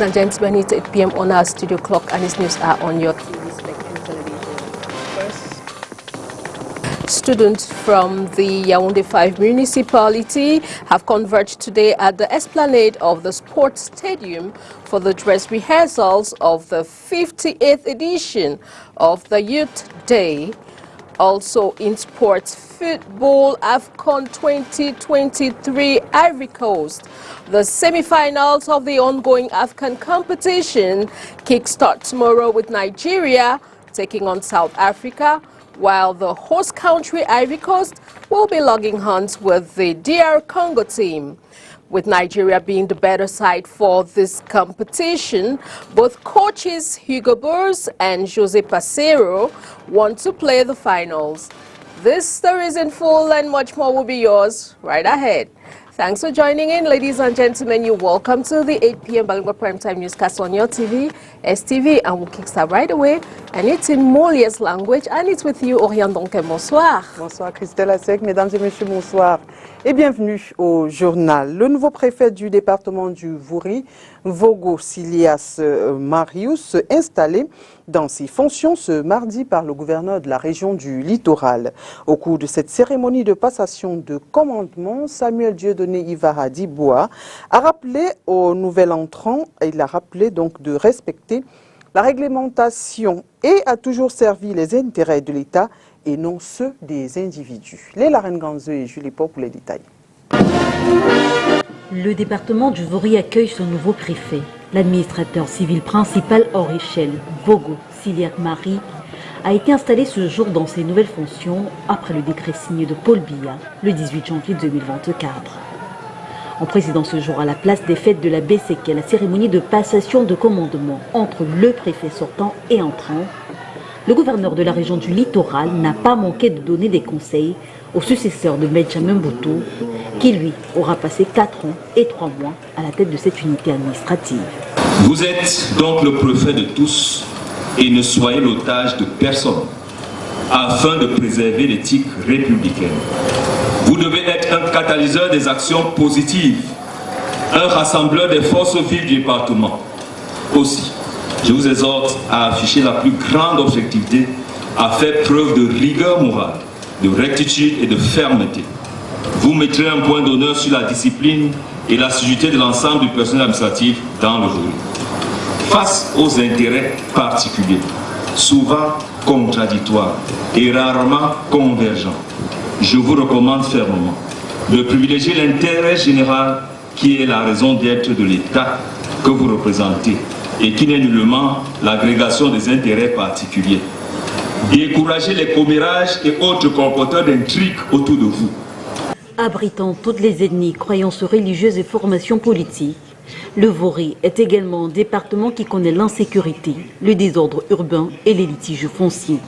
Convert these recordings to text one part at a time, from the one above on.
and gentlemen, it's 8 p.m. on our studio clock and its news are on your TV and television. First, students from the Yaoundé 5 municipality have converged today at the esplanade of the sports stadium for the dress rehearsals of the 58th edition of the Youth Day. Also in sports, football AFCON 2023 Ivory Coast. The semi-finals of the ongoing AFCON competition kickstart tomorrow with Nigeria taking on South Africa, while the host country Ivory Coast will be logging horns with the DR Congo team. With Nigeria being the better side for this competition, both coaches Hugo Bours and Jose Pacero want to play the finals. This story is in full and much more will be yours right ahead. Thanks for joining in, ladies and gentlemen. You're welcome to the 8 p.m. Balingua Primetime Newscast on your TV, STV, and we'll kickstart right away. And it's in Molière's language, and it's with you, Oriane Donke. Bonsoir. Bonsoir, Christelle Assec. Mesdames et messieurs, bonsoir. Et bienvenue au journal. Le nouveau préfet du département du Vouri, Vogo Silias Marius, installé dans ses fonctions ce mardi par le gouverneur de la région du Littoral. Au cours de cette cérémonie de passation de commandement, Samuel Dieudonné Ivara Dibois a rappelé au nouvel entrant, il a rappelé donc de respecter la réglementation et a toujours servi les intérêts de l'État et non ceux des individus. Léla Renganze et Julie Pop pour les détails. Le département du Vouri accueille son nouveau préfet. L'administrateur civil principal hors échelle, Vogo Siliak Marie, a été installé ce jour dans ses nouvelles fonctions après le décret signé de Paul Biya le 18 janvier 2024. En présidant ce jour à la place des fêtes de la BCK, la cérémonie de passation de commandement entre le préfet sortant et entrant, le gouverneur de la région du Littoral n'a pas manqué de donner des conseils au successeur de Benjamin Boutou, qui lui aura passé 4 ans et 3 mois à la tête de cette unité administrative. Vous êtes donc le préfet de tous et ne soyez l'otage de personne afin de préserver l'éthique républicaine. Vous devez être un catalyseur des actions positives, un rassembleur des forces vives du département. Aussi, je vous exhorte à afficher la plus grande objectivité, à faire preuve de rigueur morale, de rectitude et de fermeté. Vous mettrez un point d'honneur sur la discipline et l'assiduité de l'ensemble du personnel administratif dans le Vouri. Face aux intérêts particuliers, souvent contradictoires et rarement convergents, je vous recommande fermement de privilégier l'intérêt général qui est la raison d'être de l'État que vous représentez et qui n'est nullement l'agrégation des intérêts particuliers. Découragez les commérages et autres colporteurs d'intrigues autour de vous. Abritant toutes les ethnies, croyances religieuses et formations politiques, le Vouri est également un département qui connaît l'insécurité, le désordre urbain et les litiges fonciers.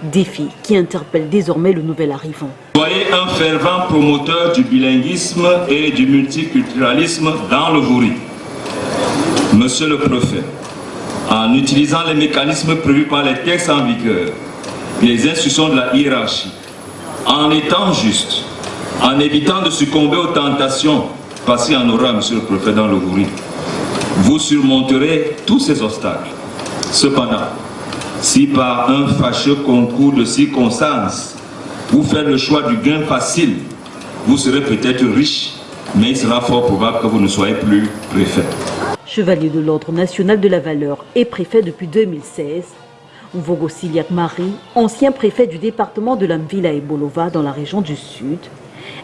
Défis qui interpellent désormais le nouvel arrivant. Soyez un fervent promoteur du bilinguisme et du multiculturalisme dans le Vouri. Monsieur le préfet, en utilisant les mécanismes prévus par les textes en vigueur, les instructions de la hiérarchie, en étant juste, en évitant de succomber aux tentations, passez en aura, monsieur le préfet, dans le Vouri, vous surmonterez tous ces obstacles. Cependant, si par un fâcheux concours de circonstances, vous faites le choix du gain facile, vous serez peut-être riche, mais il sera fort probable que vous ne soyez plus préfet. Chevalier de l'Ordre national de la valeur et préfet depuis 2016, Vogo Siliak Marie, ancien préfet du département de l'Amvila et Bolova dans la région du Sud,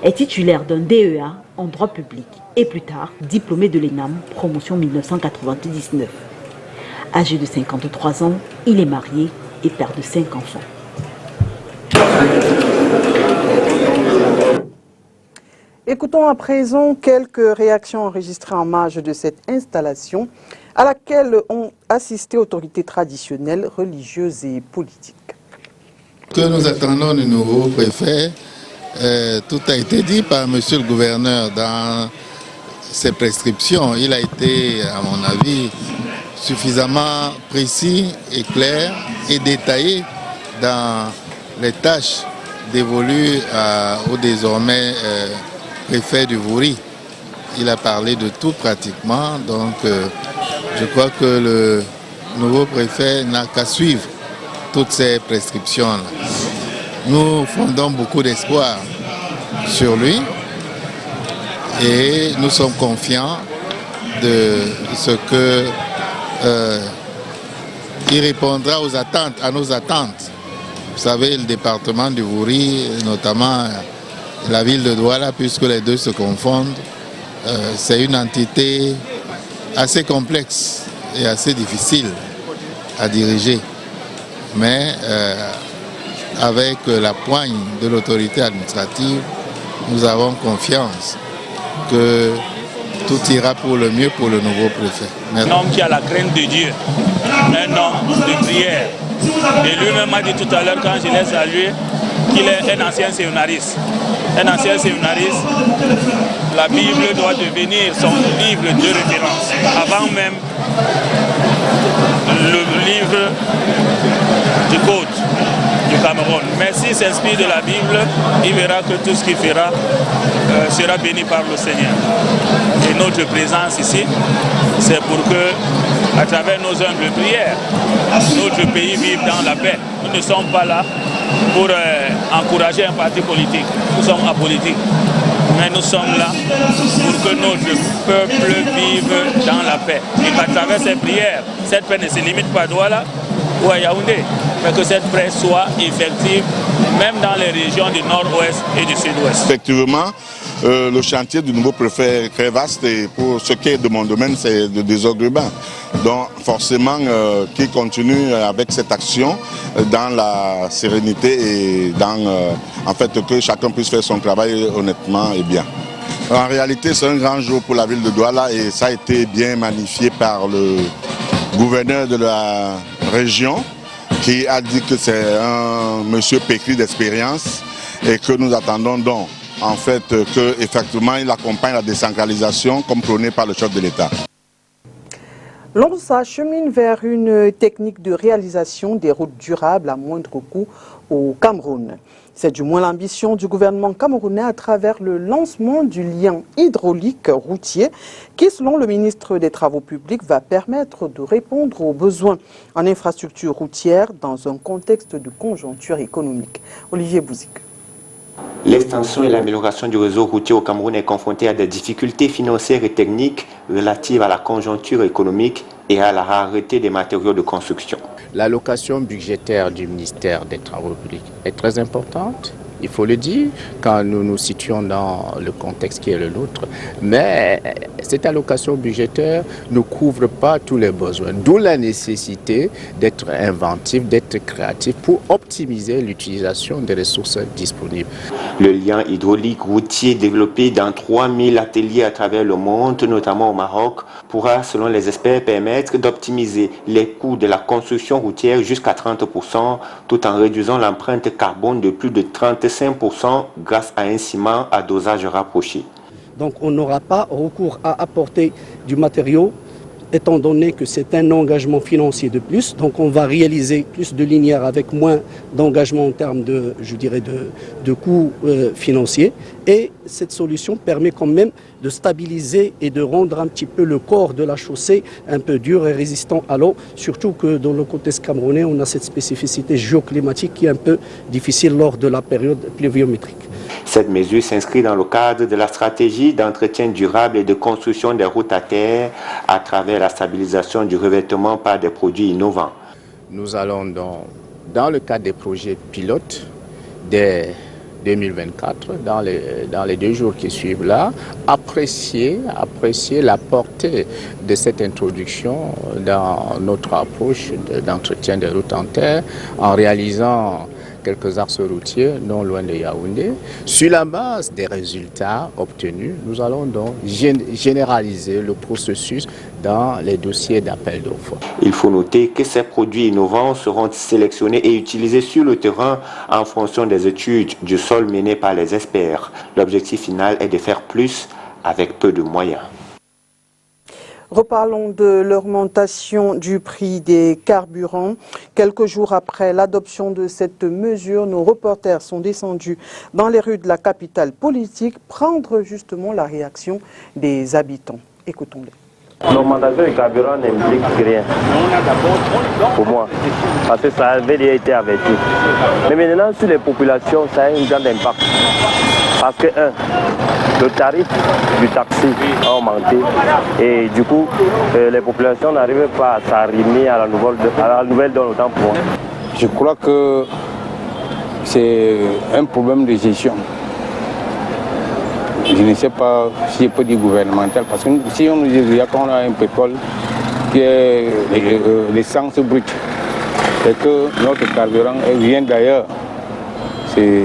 est titulaire d'un DEA en droit public et plus tard diplômé de l'ENAM, promotion 1999. Âgé de 53 ans, il est marié et père de 5 enfants. Écoutons à présent quelques réactions enregistrées en marge de cette installation à laquelle ont assisté autorités traditionnelles, religieuses et politiques. Que nous attendons du nouveau préfet, tout a été dit par monsieur le gouverneur dans ses prescriptions. Il a été, à mon avis, suffisamment précis et clair et détaillé dans les tâches dévolues au désormais préfet du Vouri. Il a parlé de tout pratiquement, donc Je crois que le nouveau préfet n'a qu'à suivre toutes ces prescriptions-là. Nous fondons beaucoup d'espoir sur lui et nous sommes confiants de ce que il répondra aux attentes, à nos attentes. Vous savez, le département du Vouri, notamment la ville de Douala, puisque les deux se confondent, c'est une entité assez complexe et assez difficile à diriger. Mais avec la poigne de l'autorité administrative, nous avons confiance que tout ira pour le mieux pour le nouveau préfet. Un homme qui a la crainte de Dieu, un homme de prière. Et lui-même m'a dit tout à l'heure quand je l'ai salué qu'il est un ancien séminariste. Un ancien séminariste, la Bible doit devenir son livre de référence. Avant même le livre du Code du Cameroun. Mais s'il s'inspire de la Bible, il verra que tout ce qu'il fera sera béni par le Seigneur. Et notre présence ici, c'est pour que, à travers nos humbles prières, notre pays vive dans la paix. Nous ne sommes pas là pour encourager un parti politique. Nous sommes apolitiques. Mais nous sommes là pour que notre peuple vive dans la paix. Et qu'à travers ces prières, cette paix ne se limite pas à Douala ou à Yaoundé, mais que cette paix soit effective même dans les régions du nord-ouest et du sud-ouest. Effectivement, le chantier du nouveau préfet est très vaste et pour ce qui est de mon domaine, c'est le désordre urbain. Donc forcément, qu'il continue avec cette action dans la sérénité et dans, en fait, que chacun puisse faire son travail honnêtement et bien. En réalité, c'est un grand jour pour la ville de Douala et ça a été bien magnifié par le gouverneur de la région qui a dit que c'est un monsieur pétri d'expérience et que nous attendons donc en fait qu'effectivement il accompagne la décentralisation comme prônée par le chef de l'État. L'on s'achemine vers une technique de réalisation des routes durables à moindre coût au Cameroun. C'est du moins l'ambition du gouvernement camerounais à travers le lancement du lien hydraulique routier qui, selon le ministre des Travaux publics, va permettre de répondre aux besoins en infrastructures routières dans un contexte de conjoncture économique. Olivier Bouzik. L'extension et l'amélioration du réseau routier au Cameroun est confrontée à des difficultés financières et techniques relatives à la conjoncture économique et à la rareté des matériaux de construction. L'allocation budgétaire du ministère des Travaux publics est très importante, il faut le dire, quand nous nous situons dans le contexte qui est le nôtre. Mais cette allocation budgétaire ne couvre pas tous les besoins, d'où la nécessité d'être inventif, d'être créatif pour optimiser l'utilisation des ressources disponibles. Le lien hydraulique routier développé dans 3000 ateliers à travers le monde, notamment au Maroc, pourra, selon les experts, permettre d'optimiser les coûts de la construction routière jusqu'à 30%, tout en réduisant l'empreinte carbone de plus de 35% grâce à un ciment à dosage rapproché. Donc on n'aura pas recours à apporter du matériau, étant donné que c'est un engagement financier de plus. Donc on va réaliser plus de linéaires avec moins d'engagement en termes de, je dirais, de coûts financiers. Et cette solution permet quand même de stabiliser et de rendre un petit peu le corps de la chaussée un peu dur et résistant à l'eau. Surtout que dans le contexte camerounais, on a cette spécificité géoclimatique qui est un peu difficile lors de la période pluviométrique. Cette mesure s'inscrit dans le cadre de la stratégie d'entretien durable et de construction des routes à terre à travers la stabilisation du revêtement par des produits innovants. Nous allons donc, dans le cadre des projets pilotes, dès 2024, dans les 2 jours qui suivent là, apprécier la portée de cette introduction dans notre approche d'entretien des routes en terre en réalisant quelques axes routiers non loin de Yaoundé. Sur la base des résultats obtenus, nous allons donc généraliser le processus dans les dossiers d'appel d'offres. Il faut noter que ces produits innovants seront sélectionnés et utilisés sur le terrain en fonction des études du sol menées par les experts. L'objectif final est de faire plus avec peu de moyens. Reparlons de l'augmentation du prix des carburants. Quelques jours après l'adoption de cette mesure, nos reporters sont descendus dans les rues de la capitale politique prendre justement la réaction des habitants. Écoutons-les. L'augmentation du carburant n'implique rien pour moi, parce que ça avait déjà été averti. Mais maintenant, sur les populations, ça a un grand impact. Parce que, le tarif du taxi a augmenté et du coup, les populations n'arrivent pas à s'arrimer à la nouvelle donne autant pour moi. Je crois que c'est un problème de gestion. Je ne sais pas si je peux dire gouvernemental, parce que si on nous dit qu'on a un pétrole qui est l'essence brute et que notre carburant vient d'ailleurs, c'est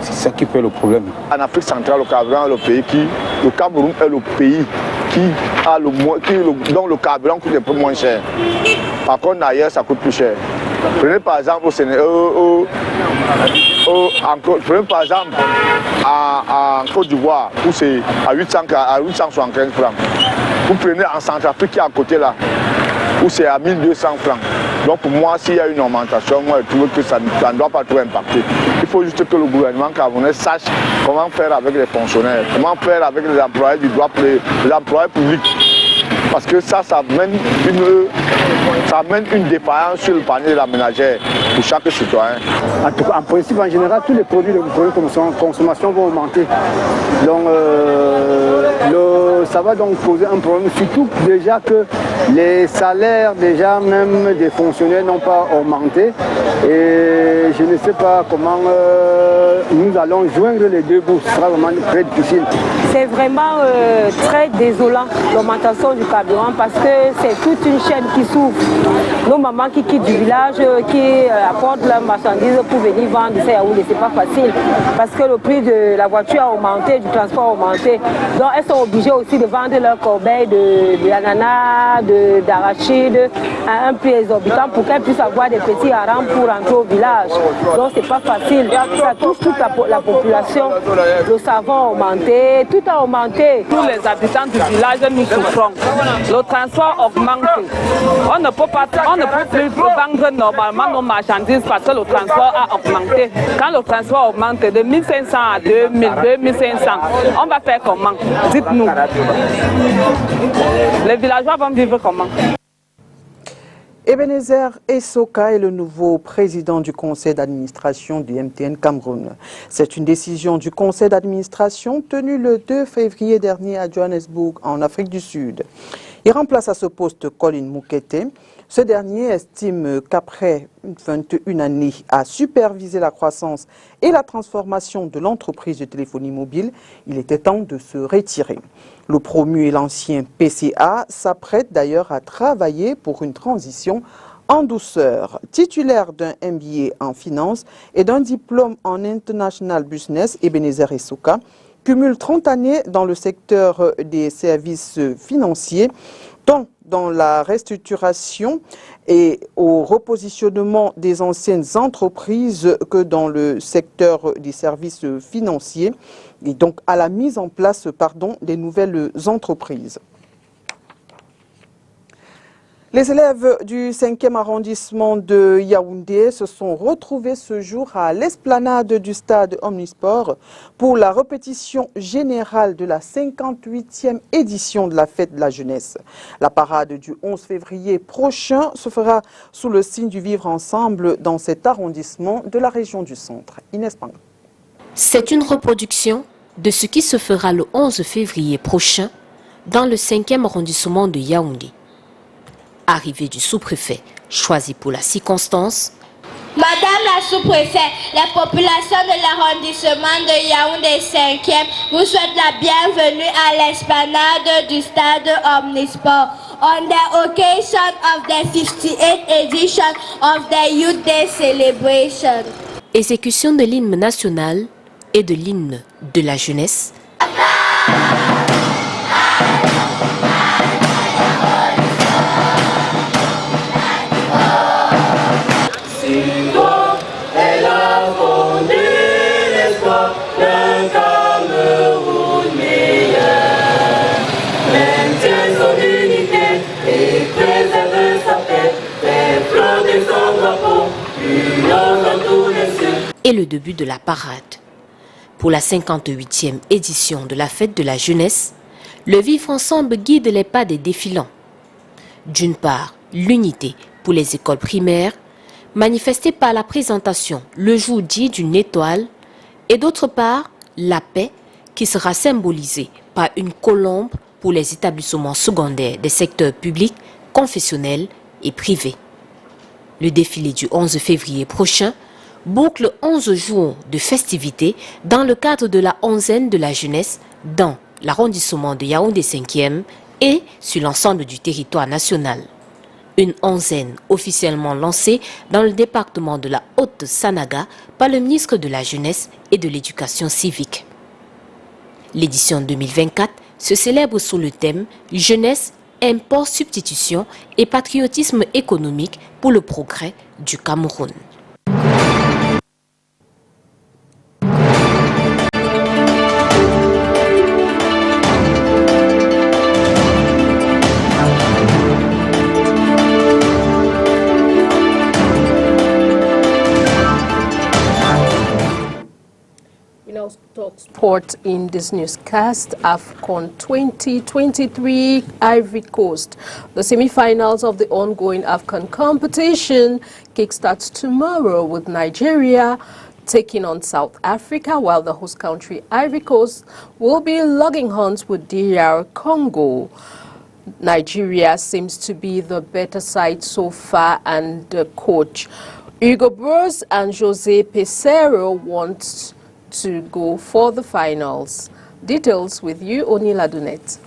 ça qui fait le problème. En Afrique centrale, le carburant est le Cameroun est le pays dont le carburant coûte un peu moins cher. Par contre, ailleurs, ça coûte plus cher. Prenez par exemple au Sénégal, prenez par exemple en Côte d'Ivoire, où c'est à 875 francs. Vous prenez en Centrafrique qui est à côté là, où c'est à 1200 francs. Donc pour moi, s'il y a une augmentation, moi je trouve que ça ne doit pas trop impacter. Il faut juste que le gouvernement camerounais sache comment faire avec les fonctionnaires, comment faire avec les employés du droit, les employés publics. Parce que ça mène une défaillance sur le panier de la ménagère pour chaque citoyen. En tout cas, en principe, en général, tous les produits de consommation vont augmenter. Donc, ça va donc poser un problème, surtout déjà que les salaires déjà même des fonctionnaires n'ont pas augmenté. Et je ne sais pas comment nous allons joindre les deux bouts. Ce sera vraiment très difficile. C'est vraiment très désolant l'augmentation du carburant parce que c'est toute une chaîne qui souffre. Nos mamans qui quittent du village, qui apportent leurs marchandises pour venir vendre ça à Yaoundé, c'est pas facile parce que le prix de la voiture a augmenté, du transport a augmenté. Donc elles sont obligées aussi de vendre leurs corbeilles d'ananas, d'arachides à un prix exorbitant pour qu'elles puissent avoir des petits harengs pour rentrer au village. Donc c'est pas facile. Ça touche toute la population. Le savon a augmenté, tout a augmenté. Tous les habitants du village, nous souffrons. Le transport augmente. On ne peut plus vendre normalement nos marchandises parce que le transport a augmenté. Quand le transport augmente de 1500 à 2000, 2500, on va faire comment? Dites-nous. Les villageois vont vivre comment? Ebenezer Essoka est le nouveau président du conseil d'administration du MTN Cameroun. C'est une décision du conseil d'administration tenue le 2 février dernier à Johannesburg, en Afrique du Sud. Il remplace à ce poste Colin Moukete. Ce dernier estime qu'après 21 années à superviser la croissance et la transformation de l'entreprise de téléphonie mobile, il était temps de se retirer. Le promu et l'ancien PCA s'apprête d'ailleurs à travailler pour une transition en douceur. Titulaire d'un MBA en finance et d'un diplôme en International Business, Ebenezer Essoka cumule 30 années dans le secteur des services financiers, tant dans la restructuration et au repositionnement des anciennes entreprises que dans le secteur des services financiers et donc à la mise en place des nouvelles entreprises. Les élèves du 5e arrondissement de Yaoundé se sont retrouvés ce jour à l'esplanade du stade Omnisport pour la répétition générale de la 58e édition de la fête de la jeunesse. La parade du 11 février prochain se fera sous le signe du vivre ensemble dans cet arrondissement de la région du centre. Inès Pang. C'est une reproduction de ce qui se fera le 11 février prochain dans le 5e arrondissement de Yaoundé. Arrivée du sous-préfet, choisi pour la circonstance. Madame la sous-préfète, la population de l'arrondissement de Yaoundé 5e vous souhaite la bienvenue à l'esplanade du stade Omnisport on the occasion of the 58th edition of the Youth Day celebration. Exécution de l'hymne national et de l'hymne de la jeunesse. Et le début de la parade. Pour la 58e édition de la fête de la jeunesse, Le vivre ensemble guide les pas des défilants. D'une part, l'unité pour les écoles primaires, manifestée par la présentation le jour dit d'une étoile, et d'autre part, la paix qui sera symbolisée par une colombe pour les établissements secondaires des secteurs publics, confessionnels et privés. Le défilé du 11 février prochain boucle 11 jours de festivités dans le cadre de la onzaine de la jeunesse dans l'arrondissement de Yaoundé 5e et sur l'ensemble du territoire national. Une onzaine officiellement lancée dans le département de la Haute-Sanaga par le ministre de la Jeunesse et de l'Éducation civique. L'édition 2024 se célèbre sous le thème « Jeunesse, import, substitution et patriotisme économique pour le progrès du Cameroun ». Talk sport in this newscast. AFCON 2023 Ivory Coast. The semi-finals of the ongoing AFCON competition kickstarts tomorrow with Nigeria taking on South Africa, while the host country Ivory Coast will be logging horns with DR Congo. Nigeria seems to be the better side so far, and the coach Hugo Broos and Jose Peseiro want to go for the finals. Details with you, Onila Dunet.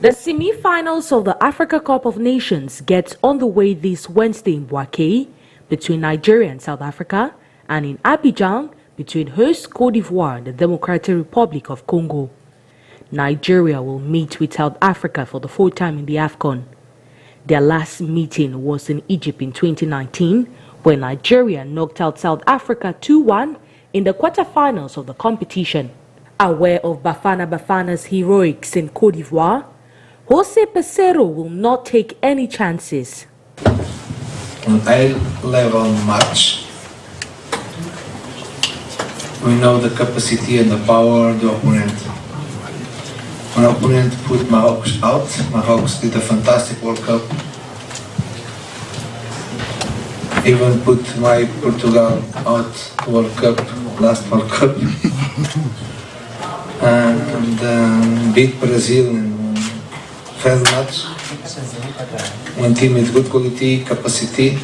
The semi-finals of the Africa Cup of Nations gets on the way this Wednesday in Bouaké between Nigeria and South Africa, and in Abidjan between host Côte d'Ivoire and the Democratic Republic of Congo. Nigeria will meet with South Africa for the fourth time in the AFCON. Their last meeting was in Egypt in 2019, where Nigeria knocked out South Africa 2-1 in the quarterfinals of the competition. Aware of Bafana Bafana's heroics in Côte d'Ivoire, Jose Peseiro will not take any chances. An A-level match. We know the capacity and the power of the opponent. When opponent put Marocos out, Marocos did a fantastic World Cup. Even put my Portugal out World Cup, last World Cup. and beat Brazil in first match. One team with good quality, capacity.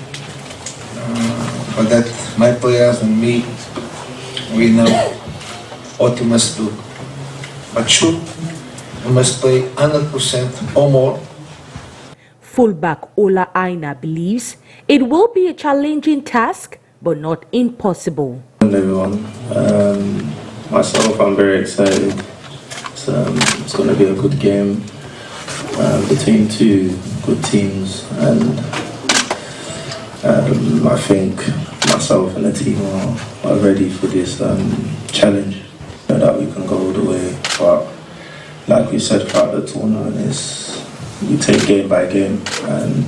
For that, my players and me, we know what we must do. But sure, we must play 100% or more. Fullback Ola Aina believes it will be a challenging task, but not impossible. Everyone, myself, I'm very excited. It's going to be a good game between two good teams, and I think myself and the team are ready for this challenge. So that we can go all the way. But like we said throughout the tournament, we take game by game, and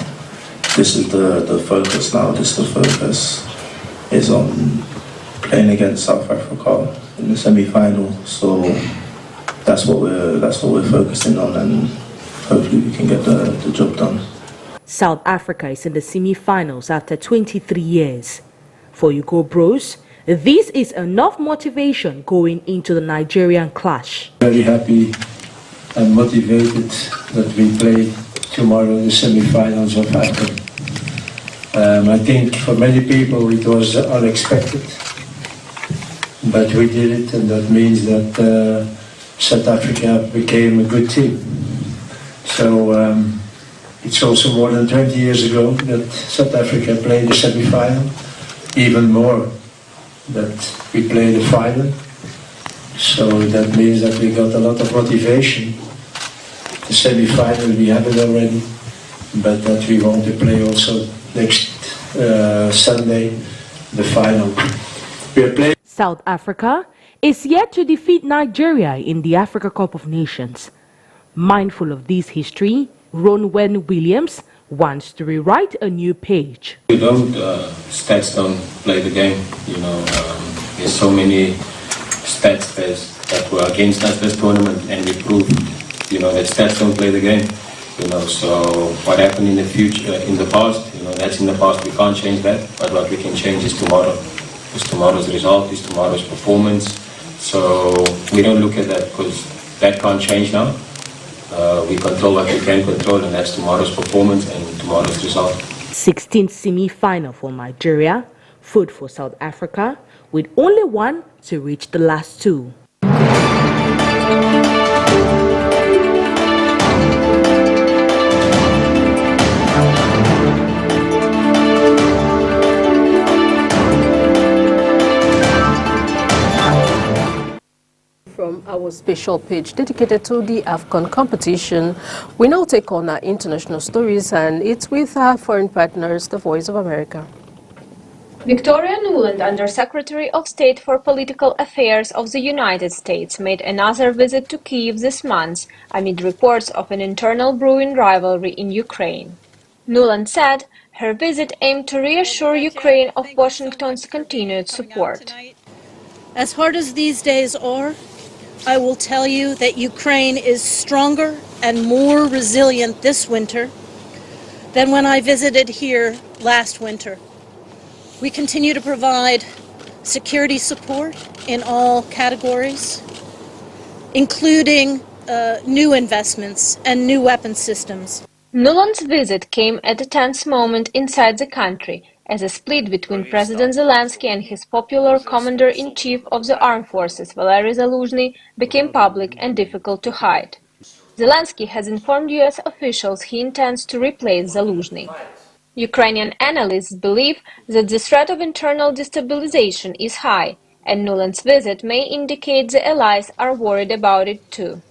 this is the focus now. The focus is on playing against South Africa in the semi-final. So that's what we're focusing on, and hopefully we can get the job done. South Africa is in the semi-finals after 23 years. For Hugo Broos, this is enough motivation going into the Nigerian clash. Very happy and motivated that we play tomorrow in the semi-finals of AFCON. I think for many people it was unexpected, but we did it, and that means that South Africa became a good team. So it's also more than 20 years ago that South Africa played the semi-final, even more that we played the final. So that means that we got a lot of motivation. The semi-final, we have it already, but that we want to play also next Sunday, the final. We are playing. South Africa is yet to defeat Nigeria in the Africa Cup of Nations. Mindful of this history, Ronwen Williams wants to rewrite a new page. We don't, stats don't play the game, there's so many stats that were against us this tournament, and we proved you know, that stats don't play the game. You know, so what happened in the future, in the past, you know, that's in the past. We can't change that. But what we can change is tomorrow. Is tomorrow's result, is tomorrow's performance. So we don't look at that because that can't change now. We control what we can control, and that's tomorrow's performance and tomorrow's result. 16th semi-final for Nigeria, food for South Africa, with only one to reach the last two. From our special page dedicated to the AFCON competition, we now take on our international stories, and it's with our foreign partners, the Voice of America. Victoria Nuland, Under-Secretary of State for Political Affairs of the United States, made another visit to Kyiv this month amid reports of an internal brewing rivalry in Ukraine. Nuland said her visit aimed to reassure Ukraine of Washington's continued support. As hard as these days are, I will tell you that Ukraine is stronger and more resilient this winter than when I visited here last winter. We continue to provide security support in all categories, including new investments and new weapon systems. Nuland's visit came at a tense moment inside the country, as a split between President Zelensky and his popular Commander-in-Chief of the Armed Forces, Valery Zaluzhny, became public and difficult to hide. Zelensky has informed US officials he intends to replace Zaluzhny. Ukrainian analysts believe that the threat of internal destabilization is high, and Nuland's visit may indicate the allies are worried about it too.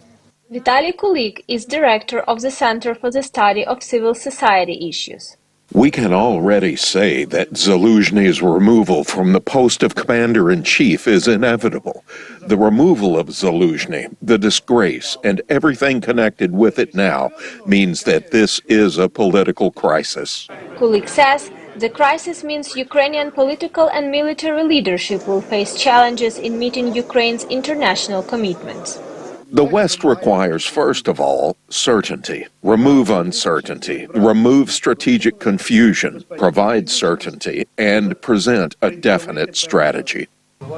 Vitaly Kulik is director of the Center for the Study of Civil Society Issues. We can already say that Zaluzhny's removal from the post of commander-in-chief is inevitable. The removal of Zaluzhny, the disgrace, and everything connected with it now means that this is a political crisis. Kulik says the crisis means Ukrainian political and military leadership will face challenges in meeting Ukraine's international commitments. The West requires, first of all, certainty. Remove uncertainty, remove strategic confusion, provide certainty, and present a definite strategy.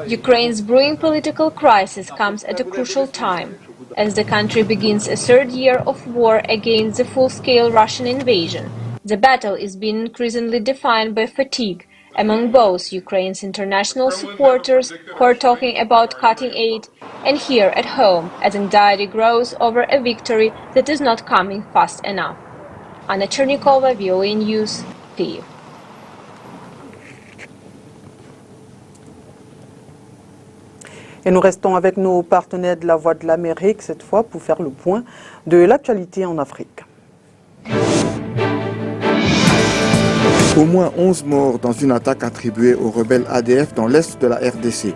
Ukraine's brewing political crisis comes at a crucial time, as the country begins a third year of war against the full-scale Russian invasion. The battle is being increasingly defined by fatigue among both Ukraine's international supporters, who are talking about cutting aid, and here at home, as anxiety grows over a victory that is not coming fast enough. Anna Chernikova, VOA News, Kyiv. Et nous restons avec nos partenaires de la Voix de l'Amérique cette fois pour faire le point de l'actualité en Afrique. Au moins 11 morts dans une attaque attribuée aux rebelles ADF dans l'est de la RDC.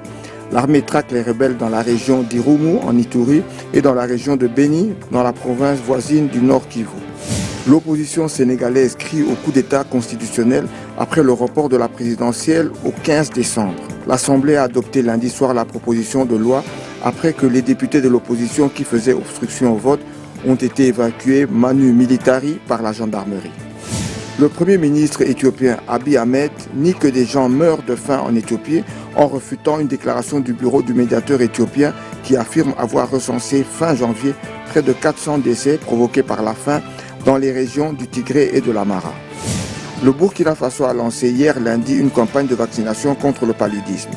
L'armée traque les rebelles dans la région d'Irumu en Ituri et dans la région de Beni dans la province voisine du Nord Kivu. L'opposition sénégalaise crie au coup d'État constitutionnel après le report de la présidentielle au 15 décembre. L'Assemblée a adopté lundi soir la proposition de loi après que les députés de l'opposition qui faisaient obstruction au vote ont été évacués manu militari par la gendarmerie. Le Premier ministre éthiopien Abiy Ahmed nie que des gens meurent de faim en Éthiopie en refutant une déclaration du bureau du médiateur éthiopien qui affirme avoir recensé fin janvier près de 400 décès provoqués par la faim dans les régions du Tigré et de l'Amara. Le Burkina Faso a lancé hier lundi une campagne de vaccination contre le paludisme.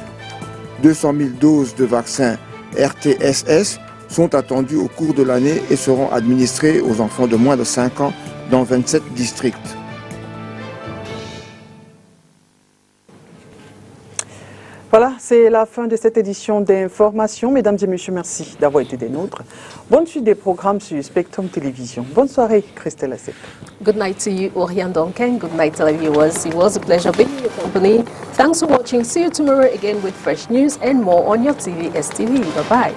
200 000 doses de vaccins RTSS sont attendues au cours de l'année et seront administrées aux enfants de moins de 5 ans dans 27 districts. Voilà, c'est la fin de cette édition d'information. Mesdames et messieurs, merci d'avoir été des nôtres. Bonne suite des programmes sur Spectrum Télévision. Bonne soirée, Christelle Assep. Good night to you, Oriane Duncan. Good night to our viewers. It was a pleasure being in your company. Thanks for watching. See you tomorrow again with fresh news and more on your TV STV. Bye-bye.